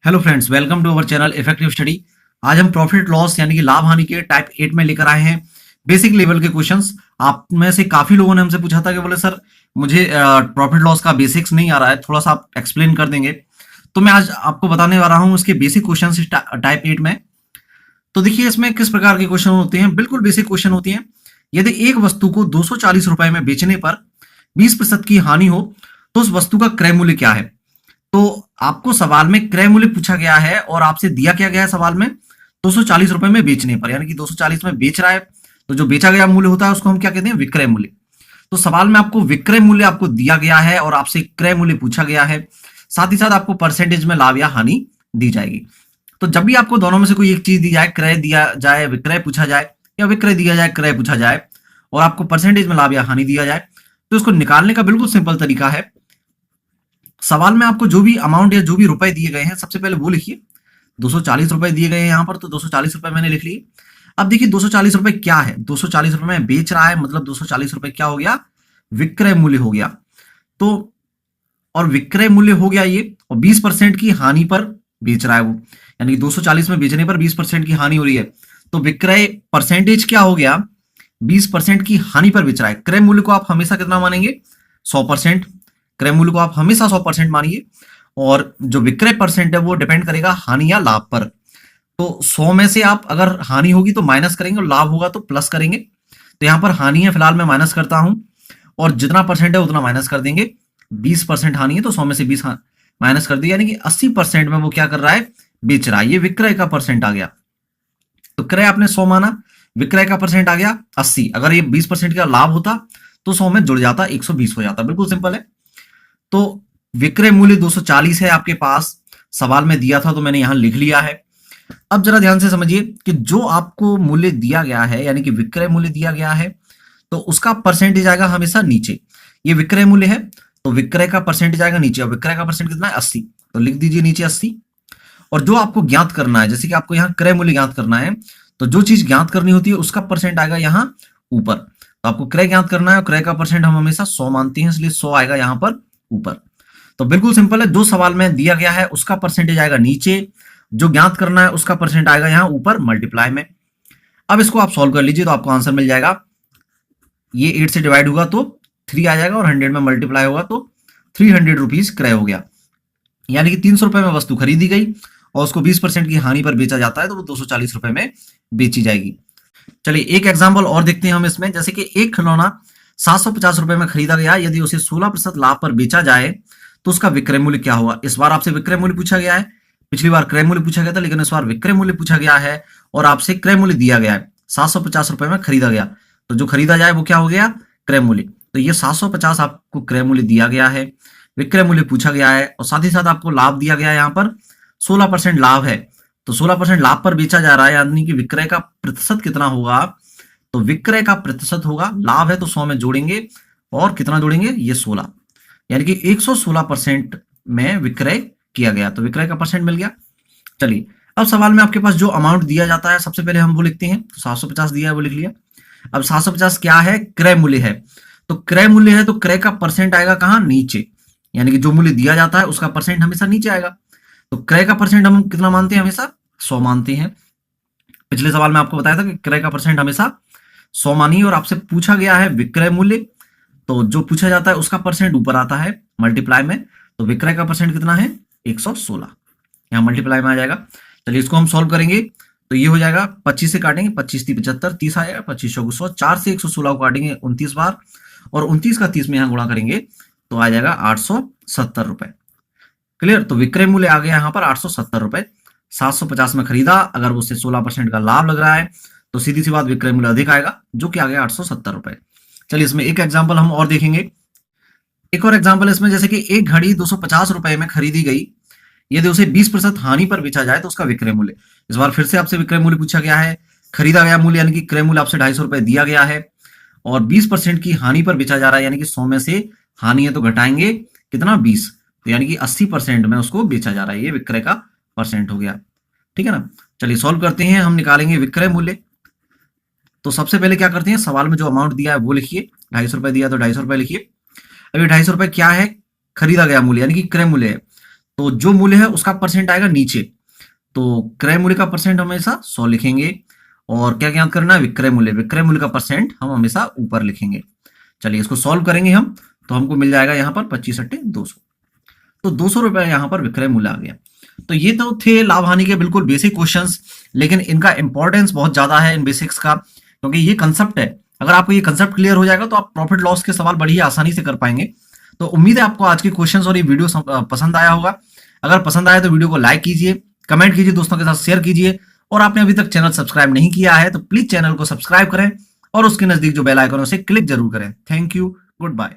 Hello friends, welcome to our channel effective study. आज हम profit loss यानी कि लाभ हानि के टाइप 8 में लेकर आए हैं बेसिक लेवल के क्वेश्चंस। आप में से काफी लोगों ने हमसे पूछा था कि बोले सर मुझे प्रॉफिट लॉस का बेसिक्स नहीं आ रहा है, थोड़ा सा आप एक्सप्लेन कर देंगे। तो मैं आज आपको बताने वाला हूं उसके बेसिक क्वेश्चन टाइप 8 में। तो देखिए इसमें किस प्रकार के क्वेश्चन होते हैं, बिल्कुल बेसिक क्वेश्चन होती हैं। यदि एक वस्तु को 240 रुपए में बेचने पर 20% की हानि हो तो उस वस्तु का क्रय मूल्य क्या है। तो आपको सवाल में क्रय मूल्य पूछा गया है और आपसे दिया क्या गया है सवाल में 240 रुपए में बेचने पर, यानी कि 240 में बेच रहा है तो जो बेचा गया मूल्य होता है उसको हम क्या कहते हैं, विक्रय मूल्य। तो सवाल में आपको विक्रय मूल्य आपको दिया गया है और आपसे क्रय मूल्य पूछा गया है, साथ ही साथ आपको परसेंटेज में लाभ या हानि दी जाएगी। तो जब भी आपको दोनों में से कोई एक चीज दी जाए, क्रय दिया जाए विक्रय पूछा जाए या विक्रय दिया जाए क्रय पूछा जाए और आपको परसेंटेज में लाभ या हानि दिया जाए, तो इसको निकालने का बिल्कुल सिंपल तरीका है। सवाल में आपको जो भी अमाउंट या जो भी रुपए दिए गए हैं सबसे पहले वो लिखिए। 240 रुपए दिए गए हैं यहाँ पर, तो 240 रुपए मैंने लिख लिए। अब देखिए 240 रुपए क्या है, 240 रुपए में बेच रहा है, मतलब 240 रुपए क्या हो गया, विक्रय मूल्य हो गया। तो और विक्रय मूल्य हो गया ये, और 20% की हानि पर बेच रहा है वो, यानी कि 240 में बेचने पर 20% की हानि हो रही है। तो विक्रय परसेंटेज क्या हो गया, 20% की हानि पर बेच रहा है। क्रय मूल्य को आप हमेशा कितना मानेंगे, 100%। क्रय मूल्य को आप हमेशा 100% मानिए, और जो विक्रय परसेंट है वो डिपेंड करेगा हानि या लाभ पर। तो 100 में से आप अगर हानि होगी तो माइनस करेंगे और लाभ होगा तो प्लस करेंगे। तो यहां पर हानि है, फिलहाल मैं माइनस करता हूं, और जितना परसेंट है उतना माइनस कर देंगे। 20% हानि है तो 100 में से 20 माइनस कर दिया, यानी कि 80% में वो क्या कर रहा है, बेच रहा है। ये विक्रय का परसेंट आ गया। तो क्रय आपने 100 माना, विक्रय का परसेंट आ गया 80। अगर ये 20% का लाभ होता तो 100 में जुड़ जाता, 120 हो जाता। बिल्कुल सिंपल है। तो विक्रय मूल्य 240 है आपके पास, सवाल में दिया था तो मैंने यहां लिख लिया है। अब जरा ध्यान से समझिए कि जो आपको मूल्य दिया गया है, यानी कि विक्रय मूल्य दिया गया है, तो उसका परसेंटेज आएगा हमेशा नीचे। ये विक्रय मूल्य है तो विक्रय का परसेंटेज आएगा नीचे, और विक्रय का परसेंट कितना है, 80। तो लिख दीजिए नीचे 80। और जो आपको ज्ञात करना है, जैसे कि आपको यहाँ क्रय मूल्य ज्ञात करना है, तो जो चीज ज्ञात करनी होती है उसका परसेंट आएगा यहाँ ऊपर। तो आपको क्रय ज्ञात करना है और क्रय का परसेंट हम हमेशा 100 मानते हैं, इसलिए 100 आएगा यहाँ पर ऊपर। तो बिल्कुल सिंपल है, जो सवाल में दिया गया है उसका परसेंटेज आएगा नीचे, जो ज्ञात करना है उसका परसेंट आएगा यहाँ ऊपर मल्टीप्लाई में। अब इसको आप सॉल्व कर लीजिए तो आपको आंसर मिल जाएगा। ये 8 से डिवाइड होगा तो 3 आ जाएगा, और 100 में मल्टीप्लाई होगा तो 300 रुपीज क्रय हो गया। यानी कि 300 रुपए में वस्तु खरीदी गई और उसको 20% की हानि पर बेचा जाता है, तो वो 240 रुपए में बेची जाएगी। चलिए एक एग्जाम्पल और देखते हैं हम इसमें। जैसे कि एक खिलौना 750 रुपए में खरीदा गया, यदि उसे 16% लाभ पर बेचा जाए तो उसका विक्रय मूल्य क्या होगा। इस बार आपसे विक्रय मूल्य पूछा गया है, पिछली बार क्रय मूल्य पूछा गया था, लेकिन इस बार विक्रय मूल्य पूछा गया है और आपसे क्रय मूल्य दिया गया है। 750 रुपए में खरीदा गया, तो जो खरीदा जाए वो क्या हो गया, क्रय मूल्य। तो ये 750 आपको क्रय मूल्य दिया गया है, विक्रय मूल्य पूछा गया है, और साथ ही साथ आपको लाभ दिया गया है। यहाँ पर 16% लाभ है, तो 16% लाभ पर बेचा जा रहा है, यानी कि विक्रय का प्रतिशत कितना होगा, तो विक्रय का प्रतिशत होगा, लाभ है तो 100 में जोड़ेंगे और कितना जोड़ेंगे, ये 16, यानी कि 116% में विक्रय किया गया। तो विक्रय का परसेंट मिल गया। चलिए अब सवाल में आपके पास जो अमाउंट दिया जाता है सबसे पहले हम वो लिखते हैं। तो 750 दिया है वो लिख लिया। अब 750 क्या है, क्रय मूल्य है। तो क्रय मूल्य है तो क्रय का परसेंट आएगा कहां, नीचे, यानी कि जो मूल्य दिया जाता है उसका परसेंट हमेशा नीचे आएगा। तो क्रय का परसेंट हम कितना मानते हैं, हमेशा 100 मानते हैं। पिछले सवाल में आपको बताया था कि क्रय का परसेंट हमेशा 100 मानिए, और आपसे पूछा गया है विक्रय मूल्य, तो जो पूछा जाता है उसका परसेंट ऊपर आता है मल्टीप्लाई में। तो विक्रय का परसेंट कितना है, 116, यहाँ मल्टीप्लाई में आ जाएगा। चलिए इसको हम सॉल्व करेंगे तो ये हो जाएगा, 25 से काटेंगे, 25 3 75, 30 आएगा, 25 100, 4 से 116 को काटेंगे 29 बार, और 29 का 30 में यहाँ गुणा करेंगे तो आ जाएगा 870 रुपए। क्लियर। तो विक्रय मूल्य आ गया यहाँ पर 870 रुपए। 750 में खरीदा, अगर उससे 16% का लाभ लग रहा है तो सीधी सी बात विक्रय मूल्य अधिक आएगा, जो कि आ गया 870 रुपए। चलिए इसमें एक एग्जाम्पल हम और देखेंगे। एक और एग्जाम्पल इसमें, जैसे कि एक घड़ी 250 रुपए में खरीदी गई, यदि उसे 20% हानि पर बेचा जाए तो उसका विक्रय मूल्य। इस बार फिर से आपसे विक्रय मूल्य पूछा गया है, खरीदा गया मूल्य यानी कि क्रय मूल्य आपसे 250 रुपए दिया गया है, और 20% की हानि पर बेचा जा रहा है, यानी कि 100 में से हानि है तो घटाएंगे कितना, 20, तो यानी कि 80% में उसको बेचा जा रहा है। ये विक्रय का परसेंट हो गया, ठीक है ना। चलिए सॉल्व करते हैं, हम निकालेंगे विक्रय मूल्य। तो सबसे पहले क्या करते हैं, सवाल में जो अमाउंट दिया है वो लिखिए। 250 रुपए दिया तो 250 रुपए लिखिए। अभी 250 रुपए क्या है, खरीदा गया मूल्य यानी कि क्रय मूल्य है। तो जो मूल्य है उसका परसेंट आएगा नीचे। तो क्रय मूल्य का परसेंट हमेशा 100 लिखेंगे। और क्या याद करना है, विक्रय मूल्य का परसेंट हम हमेशा ऊपर लिखेंगे। चलिए इसको सॉल्व करेंगे हम, तो हमको मिल जाएगा यहाँ पर 25 अट्टे 200। तो 200 रुपए यहाँ पर विक्रय मूल्य आ गया। तो ये तो थे लाभ हानि के बिल्कुल बेसिक क्वेश्चंस, लेकिन इनका इंपॉर्टेंस बहुत ज्यादा है इन बेसिक्स का, क्योंकि ये कंसेप्ट है। अगर आपको ये कंसेप्ट क्लियर हो जाएगा तो आप प्रॉफिट लॉस के सवाल बड़ी आसानी से कर पाएंगे। तो उम्मीद है आपको आज के क्वेश्चंस और ये वीडियो पसंद आया होगा। अगर पसंद आया तो वीडियो को लाइक कीजिए, कमेंट कीजिए, दोस्तों के साथ शेयर कीजिए, और आपने अभी तक चैनल सब्सक्राइब नहीं किया है तो प्लीज चैनल को सब्सक्राइब करें और उसके नजदीक जो बेल आइकन है उसे क्लिक जरूर करें। Thank you, good bye.